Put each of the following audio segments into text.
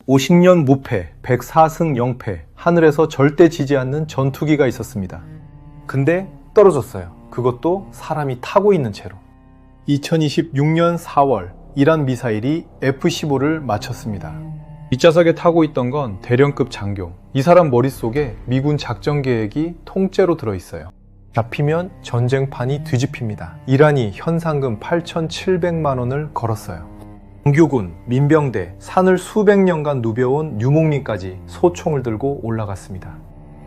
50년 무패, 104승 0패, 하늘에서 절대 지지 않는 전투기가 있었습니다. 근데 떨어졌어요. 그것도 사람이 타고 있는 채로. 2026년 4월, 이란 미사일이 F-15를 마쳤습니다. 뒷좌석에 타고 있던 건 대령급 장교. 이 사람 머릿속에 미군 작전 계획이 통째로 들어있어요. 잡히면 전쟁판이 뒤집힙니다. 이란이 현상금 8,700만 원을 걸었어요. 정규군, 민병대, 산을 수백 년간 누벼온 유목민까지 소총을 들고 올라갔습니다.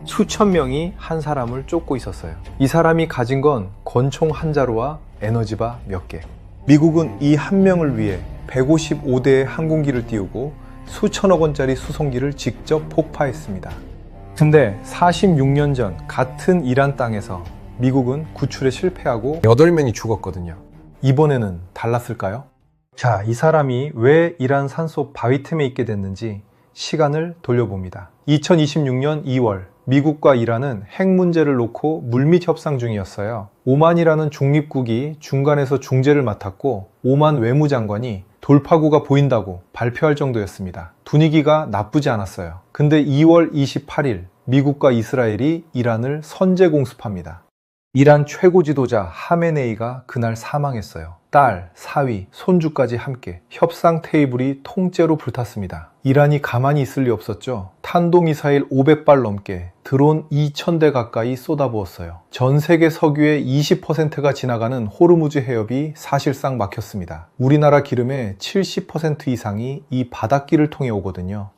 수천 명이 한 사람을 쫓고 있었어요. 이 사람이 가진 건 권총 한 자루와 에너지바 몇 개. 미국은 이 한 명을 위해 155대의 항공기를 띄우고 수천억 원짜리 수송기를 직접 폭파했습니다. 근데 46년 전 같은 이란 땅에서 미국은 구출에 실패하고 8명이 죽었거든요. 이번에는 달랐을까요? 자, 이 사람이 왜 이란 산속 바위 틈에 있게 됐는지 시간을 돌려봅니다. 2026년 2월, 미국과 이란은 핵 문제를 놓고 물밑 협상 중이었어요. 오만이라는 중립국이 중간에서 중재를 맡았고, 오만 외무장관이 돌파구가 보인다고 발표할 정도였습니다. 분위기가 나쁘지 않았어요. 근데 2월 28일, 미국과 이스라엘이 이란을 선제 공습합니다. 이란 최고 지도자 하메네이가 그날 사망했어요. 딸, 사위, 손주까지 함께 협상 테이블이 통째로 불탔습니다. 이란이 가만히 있을 리 없었죠. 탄도미사일 500발 넘게, 드론 2000대 가까이 쏟아부었어요. 전 세계 석유의 20%가 지나가는 호르무즈 해협이 사실상 막혔습니다. 우리나라 기름의 70% 이상이 이 바닷길을 통해 오거든요.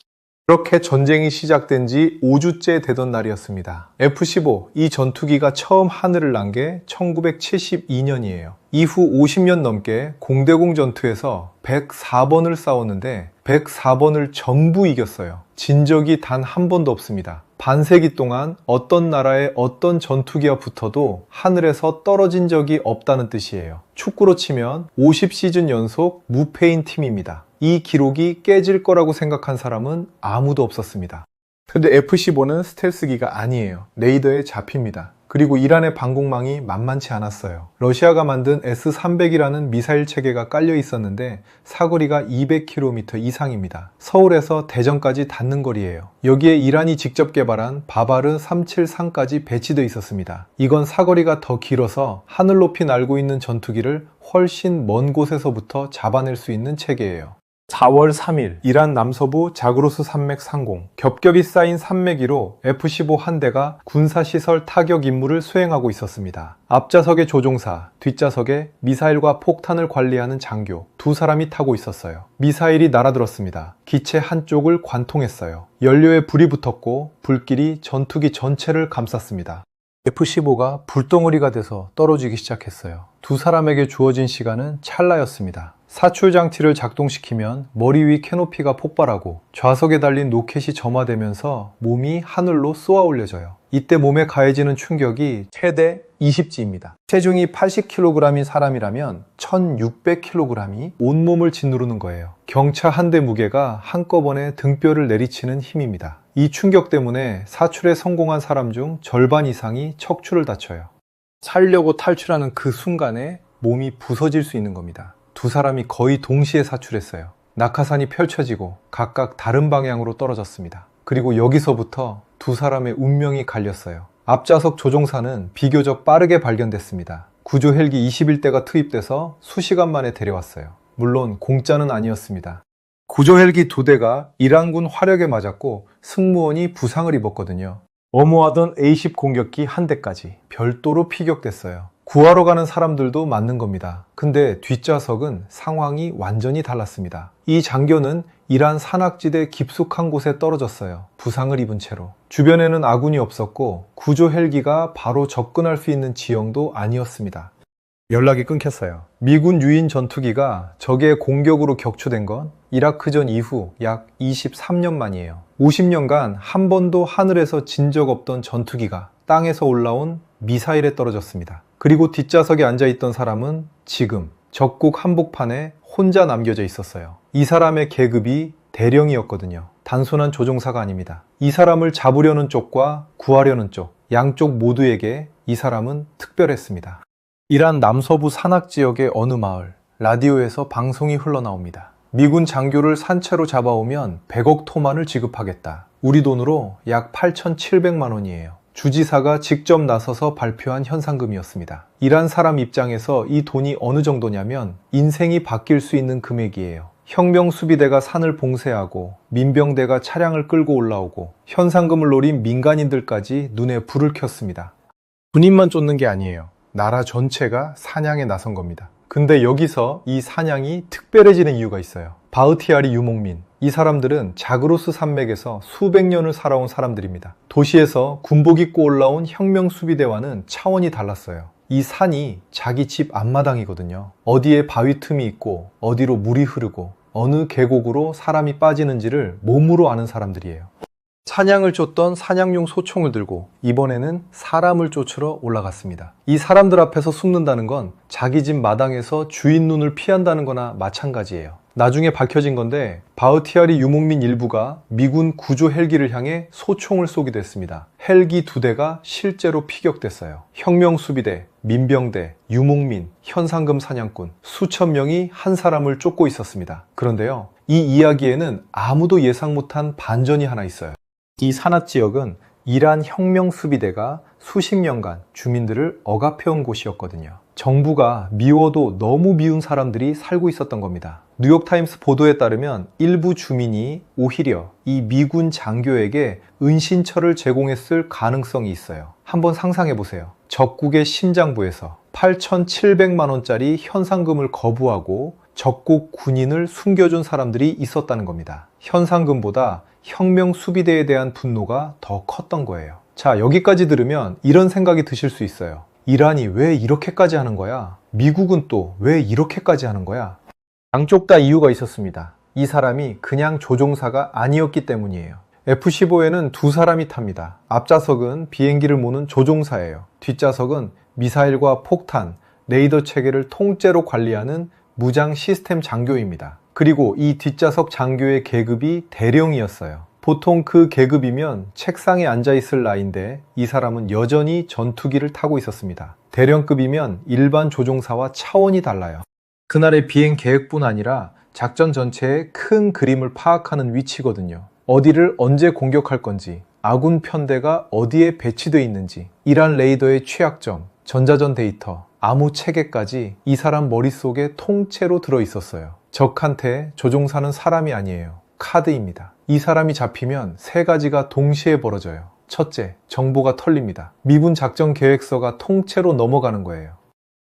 그렇게 전쟁이 시작된 지 5주째 되던 날이었습니다. F-15, 이 전투기가 처음 하늘을 난 게 1972년이에요. 이후 50년 넘게 공대공 전투에서 104번을 싸웠는데 104번을 전부 이겼어요. 진 적이 단 한 번도 없습니다. 반세기 동안 어떤 나라의 어떤 전투기와 붙어도 하늘에서 떨어진 적이 없다는 뜻이에요. 축구로 치면 50시즌 연속 무패인 팀입니다. 이 기록이 깨질 거라고 생각한 사람은 아무도 없었습니다. 근데 F-15는 스텔스기가 아니에요. 레이더에 잡힙니다. 그리고 이란의 방공망이 만만치 않았어요. 러시아가 만든 S-300이라는 미사일 체계가 깔려 있었는데 사거리가 200km 이상입니다. 서울에서 대전까지 닿는 거리예요. 여기에 이란이 직접 개발한 바바르 373까지 배치되어 있었습니다. 이건 사거리가 더 길어서 하늘 높이 날고 있는 전투기를 훨씬 먼 곳에서부터 잡아낼 수 있는 체계예요. 4월 3일, 이란 남서부 자그로스 산맥 상공, 겹겹이 쌓인 산맥위로 F-15 한 대가 군사시설 타격 임무를 수행하고 있었습니다. 앞좌석에 조종사, 뒷좌석에 미사일과 폭탄을 관리하는 장교, 두 사람이 타고 있었어요. 미사일이 날아들었습니다. 기체 한쪽을 관통했어요. 연료에 불이 붙었고 불길이 전투기 전체를 감쌌습니다. F-15가 불덩어리가 돼서 떨어지기 시작했어요. 두 사람에게 주어진 시간은 찰나였습니다. 사출 장치를 작동시키면 머리 위 캐노피가 폭발하고 좌석에 달린 로켓이 점화되면서 몸이 하늘로 쏘아 올려져요. 이때 몸에 가해지는 충격이 최대 20G입니다. 체중이 80kg인 사람이라면 1600kg이 온몸을 짓누르는 거예요. 경차 한 대 무게가 한꺼번에 등뼈를 내리치는 힘입니다. 이 충격 때문에 사출에 성공한 사람 중 절반 이상이 척추를 다쳐요. 살려고 탈출하는 그 순간에 몸이 부서질 수 있는 겁니다. 두 사람이 거의 동시에 사출했어요. 낙하산이 펼쳐지고 각각 다른 방향으로 떨어졌습니다. 그리고 여기서부터 두 사람의 운명이 갈렸어요. 앞좌석 조종사는 비교적 빠르게 발견됐습니다. 구조 헬기 21대가 투입돼서 수시간 만에 데려왔어요. 물론 공짜는 아니었습니다. 구조 헬기 2대가 이란군 화력에 맞았고 승무원이 부상을 입었거든요. 엄호하던 A-10 공격기 한 대까지 별도로 피격됐어요. 구하러 가는 사람들도 맞는 겁니다. 근데 뒷좌석은 상황이 완전히 달랐습니다. 이 장교는 이란 산악지대 깊숙한 곳에 떨어졌어요. 부상을 입은 채로. 주변에는 아군이 없었고 구조 헬기가 바로 접근할 수 있는 지형도 아니었습니다. 연락이 끊겼어요. 미군 유인 전투기가 적의 공격으로 격추된 건 이라크전 이후 약 23년 만이에요. 50년간 한 번도 하늘에서 진 적 없던 전투기가 땅에서 올라온 미사일에 떨어졌습니다. 그리고 뒷좌석에 앉아있던 사람은 지금 적국 한복판에 혼자 남겨져 있었어요. 이 사람의 계급이 대령이었거든요. 단순한 조종사가 아닙니다. 이 사람을 잡으려는 쪽과 구하려는 쪽, 양쪽 모두에게 이 사람은 특별했습니다. 이란 남서부 산악지역의 어느 마을, 라디오에서 방송이 흘러나옵니다. 미군 장교를 산채로 잡아오면 100억 토만을 지급하겠다. 우리 돈으로 약 8,700만 원이에요. 주지사가 직접 나서서 발표한 현상금이었습니다. 일한 사람 입장에서 이 돈이 어느 정도냐면 인생이 바뀔 수 있는 금액이에요. 혁명수비대가 산을 봉쇄하고 민병대가 차량을 끌고 올라오고 현상금을 노린 민간인들까지 눈에 불을 켰습니다. 군인만 쫓는 게 아니에요. 나라 전체가 사냥에 나선 겁니다. 근데 여기서 이 사냥이 특별해지는 이유가 있어요. 바흐티아리 유목민. 이 사람들은 자그로스 산맥에서 수백 년을 살아온 사람들입니다. 도시에서 군복 입고 올라온 혁명수비대와는 차원이 달랐어요. 이 산이 자기 집 앞마당이거든요. 어디에 바위 틈이 있고 어디로 물이 흐르고 어느 계곡으로 사람이 빠지는지를 몸으로 아는 사람들이에요. 사냥을 쫓던 사냥용 소총을 들고 이번에는 사람을 쫓으러 올라갔습니다. 이 사람들 앞에서 숨는다는 건 자기 집 마당에서 주인 눈을 피한다는 거나 마찬가지예요. 나중에 밝혀진 건데 바흐티아리 유목민 일부가 미군 구조 헬기를 향해 소총을 쏘기도 했습니다. 헬기 2대가 실제로 피격됐어요. 혁명수비대, 민병대, 유목민, 현상금 사냥꾼 수천 명이 한 사람을 쫓고 있었습니다. 그런데요, 이 이야기에는 아무도 예상 못한 반전이 하나 있어요. 이 산악 지역은 이란 혁명수비대가 수십 년간 주민들을 억압해온 곳이었거든요. 정부가 미워도 너무 미운 사람들이 살고 있었던 겁니다. 뉴욕타임스 보도에 따르면 일부 주민이 오히려 이 미군 장교에게 은신처를 제공했을 가능성이 있어요. 한번 상상해 보세요. 적국의 심장부에서 8,700만 원짜리 현상금을 거부하고 적국 군인을 숨겨준 사람들이 있었다는 겁니다. 현상금보다 혁명수비대에 대한 분노가 더 컸던 거예요. 자, 여기까지 들으면 이런 생각이 드실 수 있어요. 이란이 왜 이렇게까지 하는 거야? 미국은 또 왜 이렇게까지 하는 거야? 양쪽 다 이유가 있었습니다. 이 사람이 그냥 조종사가 아니었기 때문이에요. F-15에는 두 사람이 탑니다. 앞좌석은 비행기를 모는 조종사예요. 뒷좌석은 미사일과 폭탄, 레이더 체계를 통째로 관리하는 무장 시스템 장교입니다. 그리고 이 뒷좌석 장교의 계급이 대령이었어요. 보통 그 계급이면 책상에 앉아있을 나이인데 이 사람은 여전히 전투기를 타고 있었습니다. 대령급이면 일반 조종사와 차원이 달라요. 그날의 비행 계획뿐 아니라 작전 전체의 큰 그림을 파악하는 위치거든요. 어디를 언제 공격할 건지, 아군 편대가 어디에 배치되어 있는지, 이란 레이더의 취약점, 전자전 데이터, 암호 체계까지 이 사람 머릿속에 통째로 들어있었어요. 적한테 조종사는 사람이 아니에요. 카드입니다. 이 사람이 잡히면 세 가지가 동시에 벌어져요. 첫째, 정보가 털립니다. 미군 작전 계획서가 통째로 넘어가는 거예요.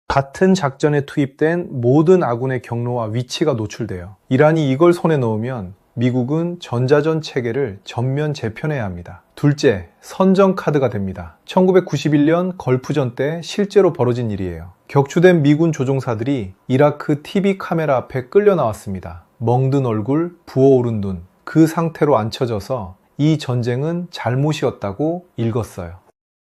같은 작전에 투입된 모든 아군의 경로와 위치가 노출돼요. 이란이 이걸 손에 넣으면 미국은 전자전 체계를 전면 재편해야 합니다. 둘째, 선전 카드가 됩니다. 1991년 걸프전 때 실제로 벌어진 일이에요. 격추된 미군 조종사들이 이라크 TV 카메라 앞에 끌려 나왔습니다. 멍든 얼굴, 부어오른 눈, 그 상태로 앉혀져서 이 전쟁은 잘못이었다고 읽었어요.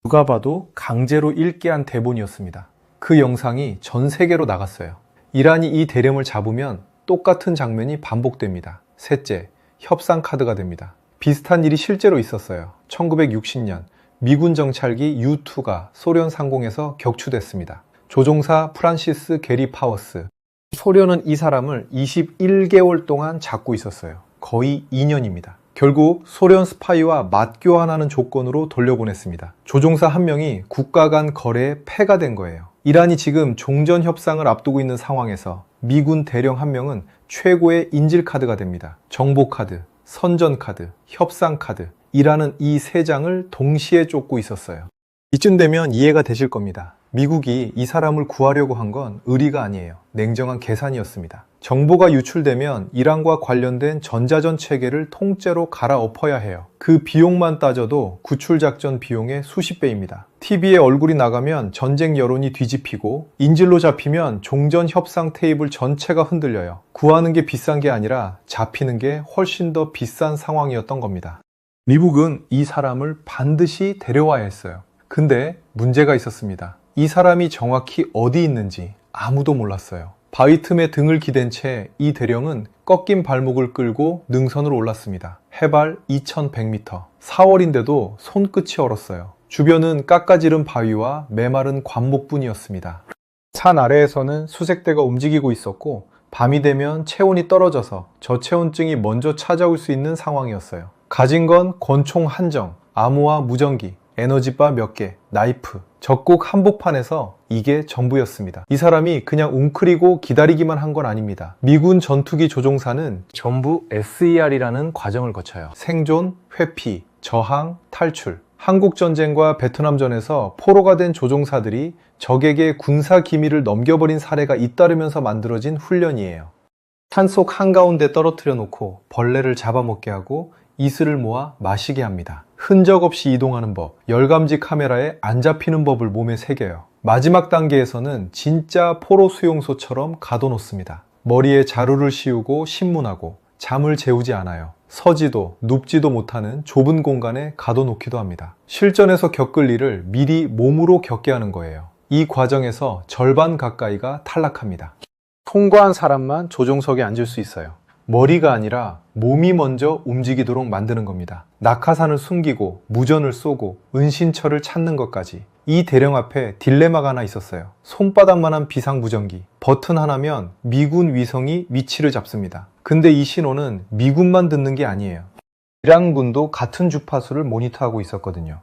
누가 봐도 강제로 읽게 한 대본이었습니다. 그 영상이 전 세계로 나갔어요. 이란이 이 대령을 잡으면 똑같은 장면이 반복됩니다. 셋째, 협상 카드가 됩니다. 비슷한 일이 실제로 있었어요. 1960년 미군 정찰기 U-2가 소련 상공에서 격추됐습니다. 조종사 프란시스 게리 파워스. 소련은 이 사람을 21개월 동안 잡고 있었어요. 거의 2년입니다. 결국 소련 스파이와 맞교환하는 조건으로 돌려보냈습니다. 조종사 한 명이 국가 간 거래에 패가 된 거예요. 이란이 지금 종전 협상을 앞두고 있는 상황에서 미군 대령 한 명은 최고의 인질카드가 됩니다. 정보카드, 선전카드, 협상카드. 이란은 이 세 장을 동시에 쫓고 있었어요. 이쯤 되면 이해가 되실 겁니다. 미국이 이 사람을 구하려고 한 건 의리가 아니에요. 냉정한 계산이었습니다. 정보가 유출되면 이란과 관련된 전자전 체계를 통째로 갈아엎어야 해요. 그 비용만 따져도 구출작전 비용의 수십 배입니다. TV에 얼굴이 나가면 전쟁 여론이 뒤집히고 인질로 잡히면 종전 협상 테이블 전체가 흔들려요. 구하는 게 비싼 게 아니라 잡히는 게 훨씬 더 비싼 상황이었던 겁니다. 미국은 이 사람을 반드시 데려와야 했어요. 근데 문제가 있었습니다. 이 사람이 정확히 어디 있는지 아무도 몰랐어요. 바위 틈에 등을 기댄 채 이 대령은 꺾인 발목을 끌고 능선으로 올랐습니다. 해발 2100m. 4월인데도 손끝이 얼었어요. 주변은 깎아지른 바위와 메마른 관목뿐이었습니다. 산 아래에서는 수색대가 움직이고 있었고 밤이 되면 체온이 떨어져서 저체온증이 먼저 찾아올 수 있는 상황이었어요. 가진 건 권총 한정, 암호화 무전기, 에너지바 몇 개, 나이프, 적국 한복판에서 이게 전부였습니다. 이 사람이 그냥 웅크리고 기다리기만 한 건 아닙니다. 미군 전투기 조종사는 전부 SER이라는 과정을 거쳐요. 생존, 회피, 저항, 탈출. 한국전쟁과 베트남전에서 포로가 된 조종사들이 적에게 군사 기밀을 넘겨버린 사례가 잇따르면서 만들어진 훈련이에요. 산속 한가운데 떨어뜨려 놓고 벌레를 잡아먹게 하고 이슬을 모아 마시게 합니다. 흔적 없이 이동하는 법, 열감지 카메라에 안 잡히는 법을 몸에 새겨요. 마지막 단계에서는 진짜 포로 수용소처럼 가둬놓습니다. 머리에 자루를 씌우고 신문하고 잠을 재우지 않아요. 서지도 눕지도 못하는 좁은 공간에 가둬놓기도 합니다. 실전에서 겪을 일을 미리 몸으로 겪게 하는 거예요. 이 과정에서 절반 가까이가 탈락합니다. 통과한 사람만 조종석에 앉을 수 있어요. 머리가 아니라 몸이 먼저 움직이도록 만드는 겁니다. 낙하산을 숨기고 무전을 쏘고 은신처를 찾는 것까지. 이 대령 앞에 딜레마가 하나 있었어요. 손바닥만한 비상무전기. 버튼 하나면 미군 위성이 위치를 잡습니다. 근데 이 신호는 미군만 듣는 게 아니에요. 이란군도 같은 주파수를 모니터하고 있었거든요.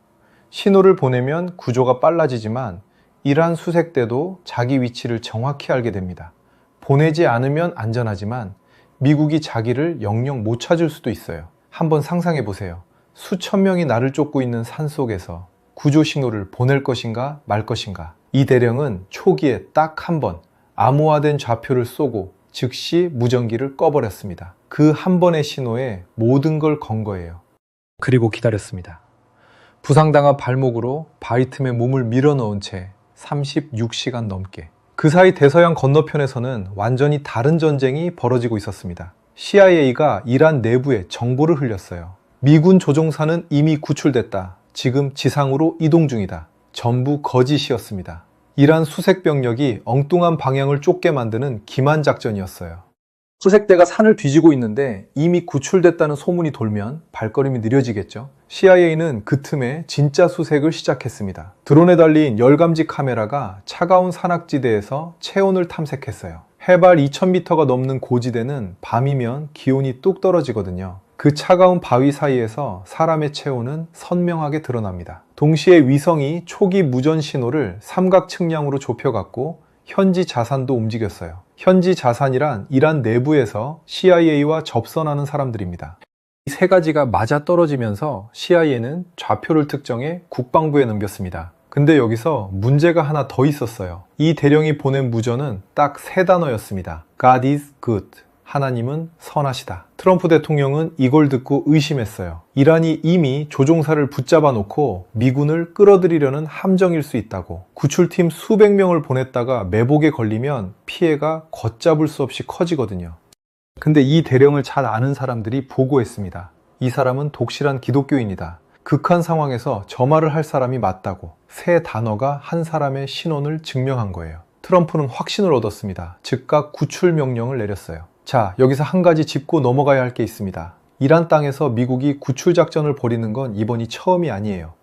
신호를 보내면 구조가 빨라지지만 이란 수색대도 자기 위치를 정확히 알게 됩니다. 보내지 않으면 안전하지만 미국이 자기를 영영 못 찾을 수도 있어요. 한번 상상해 보세요. 수천 명이 나를 쫓고 있는 산속에서 구조 신호를 보낼 것인가 말 것인가. 이 대령은 초기에 딱 한 번 암호화된 좌표를 쏘고 즉시 무전기를 꺼버렸습니다. 그 한 번의 신호에 모든 걸 건 거예요. 그리고 기다렸습니다. 부상당한 발목으로 바위 틈에 몸을 밀어넣은 채 36시간 넘게. 그 사이 대서양 건너편에서는 완전히 다른 전쟁이 벌어지고 있었습니다. CIA가 이란 내부에 정보를 흘렸어요. 미군 조종사는 이미 구출됐다. 지금 지상으로 이동 중이다. 전부 거짓이었습니다. 이란 수색병력이 엉뚱한 방향을 쫓게 만드는 기만 작전이었어요. 수색대가 산을 뒤지고 있는데 이미 구출됐다는 소문이 돌면 발걸음이 느려지겠죠. CIA는 그 틈에 진짜 수색을 시작했습니다. 드론에 달린 열감지 카메라가 차가운 산악지대에서 체온을 탐색했어요. 해발 2000m가 넘는 고지대는 밤이면 기온이 뚝 떨어지거든요. 그 차가운 바위 사이에서 사람의 체온은 선명하게 드러납니다. 동시에 위성이 초기 무전 신호를 삼각 측량으로 좁혀갔고 현지 자산도 움직였어요. 현지 자산이란 이란 내부에서 CIA와 접선하는 사람들입니다. 이 세 가지가 맞아 떨어지면서 CIA는 좌표를 특정해 국방부에 넘겼습니다. 근데 여기서 문제가 하나 더 있었어요. 이 대령이 보낸 무전은 딱 세 단어였습니다. God is good. 하나님은 선하시다. 트럼프 대통령은 이걸 듣고 의심했어요. 이란이 이미 조종사를 붙잡아 놓고 미군을 끌어들이려는 함정일 수 있다고. 구출팀 수백 명을 보냈다가 매복에 걸리면 피해가 걷잡을 수 없이 커지거든요. 근데 이 대령을 잘 아는 사람들이 보고했습니다. 이 사람은 독실한 기독교인이다. 극한 상황에서 저 말을 할 사람이 맞다고. 세 단어가 한 사람의 신원을 증명한 거예요. 트럼프는 확신을 얻었습니다. 즉각 구출 명령을 내렸어요. 자, 여기서 한 가지 짚고 넘어가야 할 게 있습니다. 이란 땅에서 미국이 구출 작전을 벌이는 건 이번이 처음이 아니에요.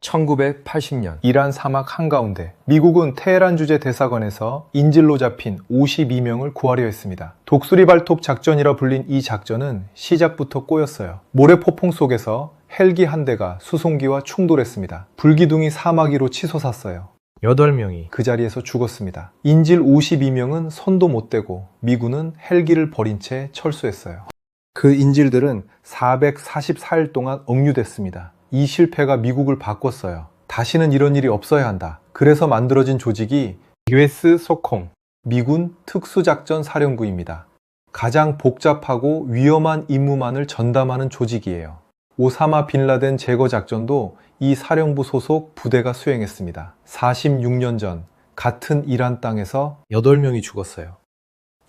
1980년 이란 사막 한가운데 미국은 테헤란 주재 대사관에서 인질로 잡힌 52명을 구하려 했습니다. 독수리 발톱 작전이라 불린 이 작전은 시작부터 꼬였어요. 모래폭풍 속에서 헬기 한 대가 수송기와 충돌했습니다. 불기둥이 사마귀로 치솟았어요. 8명이 그 자리에서 죽었습니다. 인질 52명은 손도 못 대고 미군은 헬기를 버린 채 철수했어요. 그 인질들은 444일 동안 억류됐습니다. 이 실패가 미국을 바꿨어요. 다시는 이런 일이 없어야 한다. 그래서 만들어진 조직이 US 소콤, 미군 특수작전 사령부입니다. 가장 복잡하고 위험한 임무만을 전담하는 조직이에요. 오사마 빈라덴 제거 작전도 이 사령부 소속 부대가 수행했습니다. 46년 전 같은 이란 땅에서 8명이 죽었어요.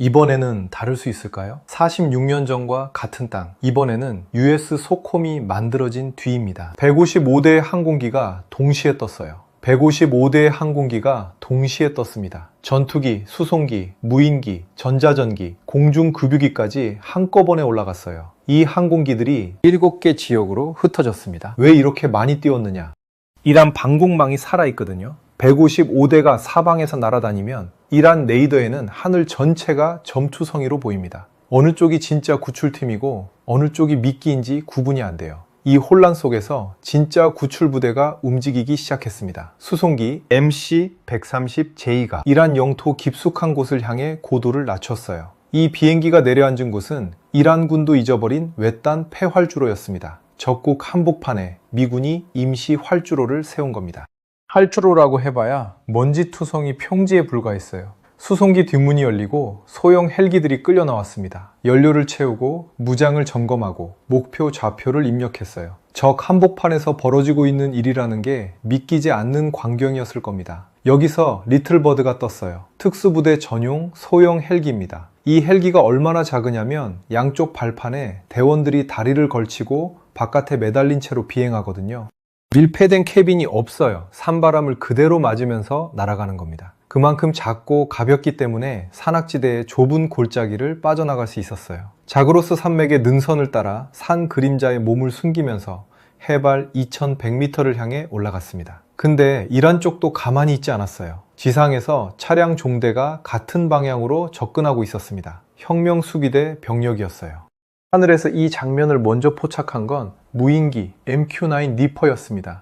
이번에는 다를 수 있을까요? 46년 전과 같은 땅, 이번에는 US 소콤이 만들어진 뒤입니다. 155대의 항공기가 동시에 떴어요. 155대의 항공기가 동시에 떴습니다. 전투기, 수송기, 무인기, 전자전기, 공중급유기까지 한꺼번에 올라갔어요. 이 항공기들이 7개 지역으로 흩어졌습니다. 왜 이렇게 많이 띄웠느냐? 이란 방공망이 살아있거든요. 155대가 사방에서 날아다니면 이란 레이더에는 하늘 전체가 점투성이로 보입니다. 어느 쪽이 진짜 구출팀이고 어느 쪽이 미끼인지 구분이 안 돼요. 이 혼란 속에서 진짜 구출부대가 움직이기 시작했습니다. 수송기 MC-130J가 이란 영토 깊숙한 곳을 향해 고도를 낮췄어요. 이 비행기가 내려앉은 곳은 이란군도 잊어버린 외딴 폐활주로였습니다. 적국 한복판에 미군이 임시 활주로를 세운 겁니다. 활주로라고 해봐야 먼지투성이 평지에 불과했어요. 수송기 뒷문이 열리고 소형 헬기들이 끌려 나왔습니다. 연료를 채우고 무장을 점검하고 목표 좌표를 입력했어요. 적 한복판에서 벌어지고 있는 일이라는 게 믿기지 않는 광경이었을 겁니다. 여기서 리틀버드가 떴어요. 특수부대 전용 소형 헬기입니다. 이 헬기가 얼마나 작으냐면 양쪽 발판에 대원들이 다리를 걸치고 바깥에 매달린 채로 비행하거든요. 밀폐된 캐빈이 없어요. 산바람을 그대로 맞으면서 날아가는 겁니다. 그만큼 작고 가볍기 때문에 산악지대의 좁은 골짜기를 빠져나갈 수 있었어요. 자그로스 산맥의 능선을 따라 산 그림자에 몸을 숨기면서 해발 2100m를 향해 올라갔습니다. 근데 이란 쪽도 가만히 있지 않았어요. 지상에서 차량 종대가 같은 방향으로 접근하고 있었습니다. 혁명 수비대 병력이었어요. 하늘에서 이 장면을 먼저 포착한 건 무인기 MQ-9 리퍼였습니다.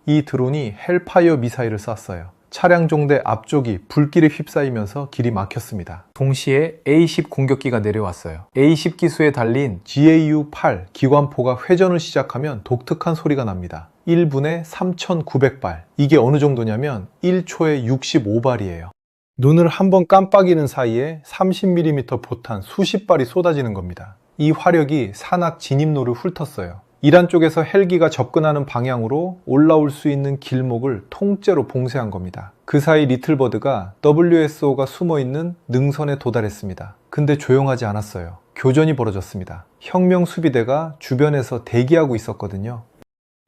이 드론이 헬파이어 미사일을 쐈어요. 차량 종대 앞쪽이 불길에 휩싸이면서 길이 막혔습니다. 동시에 A-10 공격기가 내려왔어요. A-10 기수에 달린 GAU-8 기관포가 회전을 시작하면 독특한 소리가 납니다. 1분에 3,900발. 이게 어느 정도냐면 1초에 65발이에요. 눈을 한번 깜빡이는 사이에 30mm 포탄 수십 발이 쏟아지는 겁니다. 이 화력이 산악 진입로를 훑었어요. 이란 쪽에서 헬기가 접근하는 방향으로 올라올 수 있는 길목을 통째로 봉쇄한 겁니다. 그 사이 리틀버드가 WSO가 숨어있는 능선에 도달했습니다. 근데 조용하지 않았어요. 교전이 벌어졌습니다. 혁명 수비대가 주변에서 대기하고 있었거든요.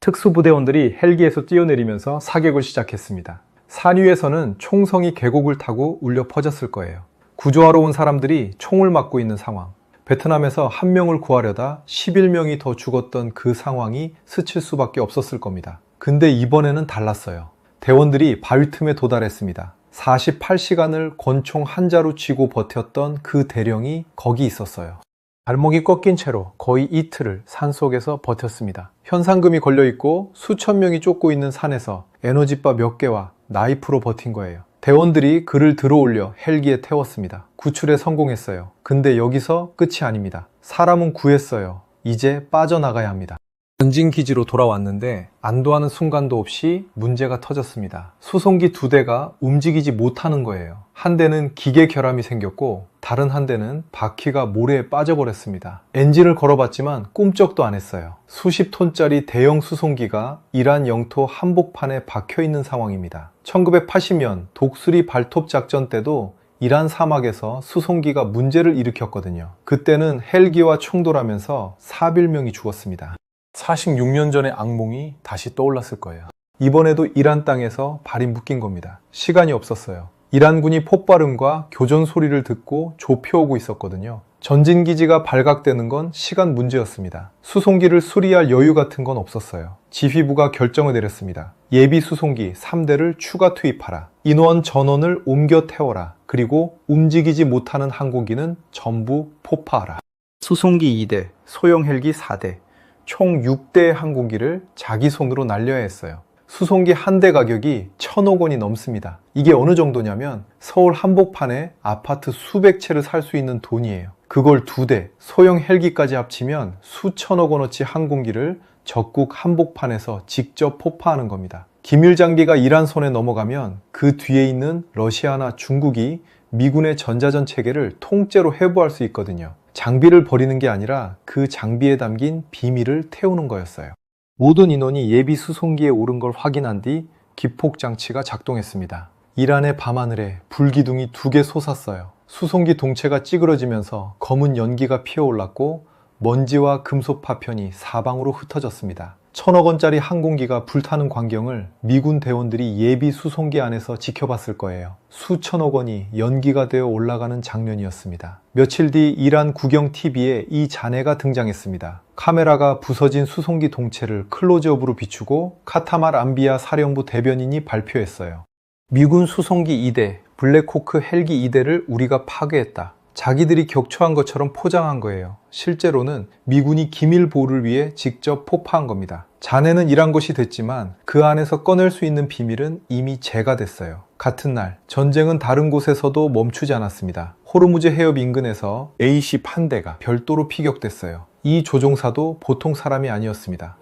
특수부대원들이 헬기에서 뛰어내리면서 사격을 시작했습니다. 산 위에서는 총성이 계곡을 타고 울려 퍼졌을 거예요. 구조하러 온 사람들이 총을 맞고 있는 상황. 베트남에서 한 명을 구하려다 11명이 더 죽었던 그 상황이 스칠 수밖에 없었을 겁니다. 근데 이번에는 달랐어요. 대원들이 바위 틈에 도달했습니다. 48시간을 권총 한 자루 쥐고 버텼던 그 대령이 거기 있었어요. 발목이 꺾인 채로 거의 이틀을 산속에서 버텼습니다. 현상금이 걸려있고 수천 명이 쫓고 있는 산에서 에너지바 몇 개와 나이프로 버틴 거예요. 대원들이 그를 들어올려 헬기에 태웠습니다. 구출에 성공했어요. 근데 여기서 끝이 아닙니다. 사람은 구했어요. 이제 빠져나가야 합니다. 전진기지로 돌아왔는데 안도하는 순간도 없이 문제가 터졌습니다. 수송기 2대가 움직이지 못하는 거예요. 한 대는 기계 결함이 생겼고 다른 한 대는 바퀴가 모래에 빠져버렸습니다. 엔진을 걸어봤지만 꿈쩍도 안 했어요. 수십 톤짜리 대형 수송기가 이란 영토 한복판에 박혀있는 상황입니다. 1980년 독수리 발톱 작전 때도 이란 사막에서 수송기가 문제를 일으켰거든요. 그때는 헬기와 충돌하면서 4빌명이 죽었습니다. 46년 전의 악몽이 다시 떠올랐을 거예요. 이번에도 이란 땅에서 발이 묶인 겁니다. 시간이 없었어요. 이란군이 폭발음과 교전 소리를 듣고 좁혀오고 있었거든요. 전진기지가 발각되는 건 시간 문제였습니다. 수송기를 수리할 여유 같은 건 없었어요. 지휘부가 결정을 내렸습니다. 예비 수송기 3대를 추가 투입하라. 인원 전원을 옮겨 태워라. 그리고 움직이지 못하는 항공기는 전부 폭파하라. 수송기 2대, 소형 헬기 4대, 총 6대의 항공기를 자기 손으로 날려야 했어요. 수송기 한 대 가격이 1,000억 원이 넘습니다. 이게 어느 정도냐면 서울 한복판에 아파트 수백 채를 살 수 있는 돈이에요. 그걸 2대, 소형 헬기까지 합치면 수천억 원어치 항공기를 적국 한복판에서 직접 폭파하는 겁니다. 기밀 장비가 이란 손에 넘어가면 그 뒤에 있는 러시아나 중국이 미군의 전자전 체계를 통째로 해부할 수 있거든요. 장비를 버리는 게 아니라 그 장비에 담긴 비밀을 태우는 거였어요. 모든 인원이 예비 수송기에 오른 걸 확인한 뒤 기폭 장치가 작동했습니다. 이란의 밤하늘에 불기둥이 2개 솟았어요. 수송기 동체가 찌그러지면서 검은 연기가 피어올랐고 먼지와 금속 파편이 사방으로 흩어졌습니다. 1,000억 원짜리 항공기가 불타는 광경을 미군 대원들이 예비 수송기 안에서 지켜봤을 거예요. 수천억 원이 연기가 되어 올라가는 장면이었습니다. 며칠 뒤 이란 국영 TV에 이 잔해가 등장했습니다. 카메라가 부서진 수송기 동체를 클로즈업으로 비추고 카타말 안비야 사령부 대변인이 발표했어요. 미군 수송기 2대 블랙호크 헬기 2대를 우리가 파괴했다. 자기들이 격추한 것처럼 포장한 거예요. 실제로는 미군이 기밀 보호를 위해 직접 폭파한 겁니다. 잔해는 일한 것이 됐지만 그 안에서 꺼낼 수 있는 비밀은 이미 재가 됐어요. 같은 날 전쟁은 다른 곳에서도 멈추지 않았습니다. 호르무즈 해협 인근에서 A-10 한 대가 별도로 피격됐어요. 이 조종사도 보통 사람이 아니었습니다.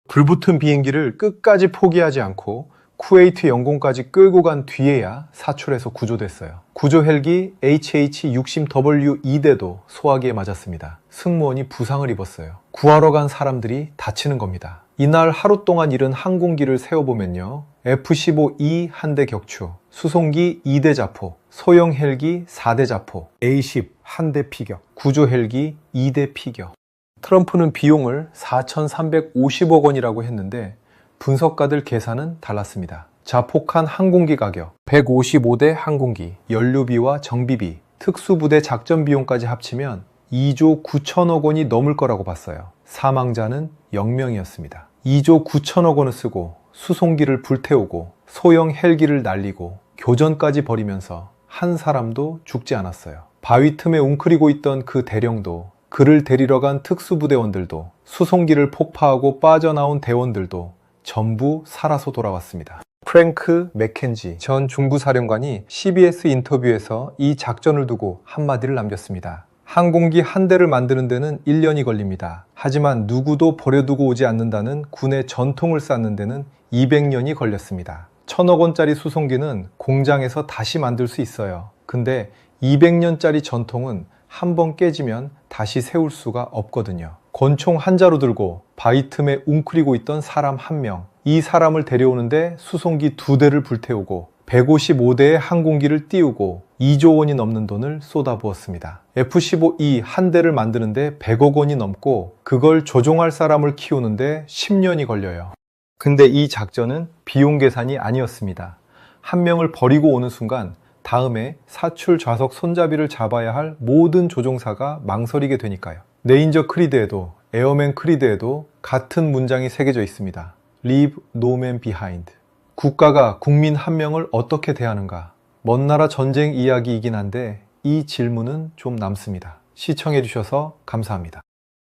불붙은 비행기를 끝까지 포기하지 않고 쿠웨이트 영공까지 끌고 간 뒤에야 사출해서 구조됐어요. 구조 헬기 HH-60W 2대도 소화기에 맞았습니다. 승무원이 부상을 입었어요. 구하러 간 사람들이 다치는 겁니다. 이날 하루 동안 잃은 항공기를 세어보면요. F-15E 한 대 격추, 수송기 2대 자포, 소형 헬기 4대 자포, A-10 한 대 피격, 구조 헬기 2대 피격. 트럼프는 비용을 4,350억 원이라고 했는데 분석가들 계산은 달랐습니다. 자폭한 항공기 가격, 155대 항공기, 연료비와 정비비, 특수부대 작전 비용까지 합치면 2조 9천억 원이 넘을 거라고 봤어요. 사망자는 0명이었습니다. 2조 9천억 원을 쓰고 수송기를 불태우고 소형 헬기를 날리고 교전까지 벌이면서 한 사람도 죽지 않았어요. 바위 틈에 웅크리고 있던 그 대령도, 그를 데리러 간 특수부대원들도, 수송기를 폭파하고 빠져나온 대원들도 전부 살아서 돌아왔습니다. 프랭크 맥켄지 전 중부사령관이 CBS 인터뷰에서 이 작전을 두고 한마디를 남겼습니다. 항공기 한 대를 만드는 데는 1년이 걸립니다. 하지만 누구도 버려두고 오지 않는다는 군의 전통을 쌓는 데는 200년이 걸렸습니다. 1,000억 원짜리 수송기는 공장에서 다시 만들 수 있어요. 근데 200년짜리 전통은 한 번 깨지면 다시 세울 수가 없거든요. 권총 한 자루 들고 바위 틈에 웅크리고 있던 사람 한 명, 이 사람을 데려오는데 수송기 2대를 불태우고 155대의 항공기를 띄우고 2조 원이 넘는 돈을 쏟아부었습니다. F-15E 한 대를 만드는데 100억 원이 넘고 그걸 조종할 사람을 키우는데 10년이 걸려요. 근데 이 작전은 비용 계산이 아니었습니다. 한 명을 버리고 오는 순간 다음에 사출 좌석 손잡이를 잡아야 할 모든 조종사가 망설이게 되니까요. 레인저 크리드에도 에어맨 크리드에도 같은 문장이 새겨져 있습니다. Leave no man behind. 국가가 국민 한 명을 어떻게 대하는가? 먼 나라 전쟁 이야기이긴 한데 이 질문은 좀 남습니다. 시청해 주셔서 감사합니다.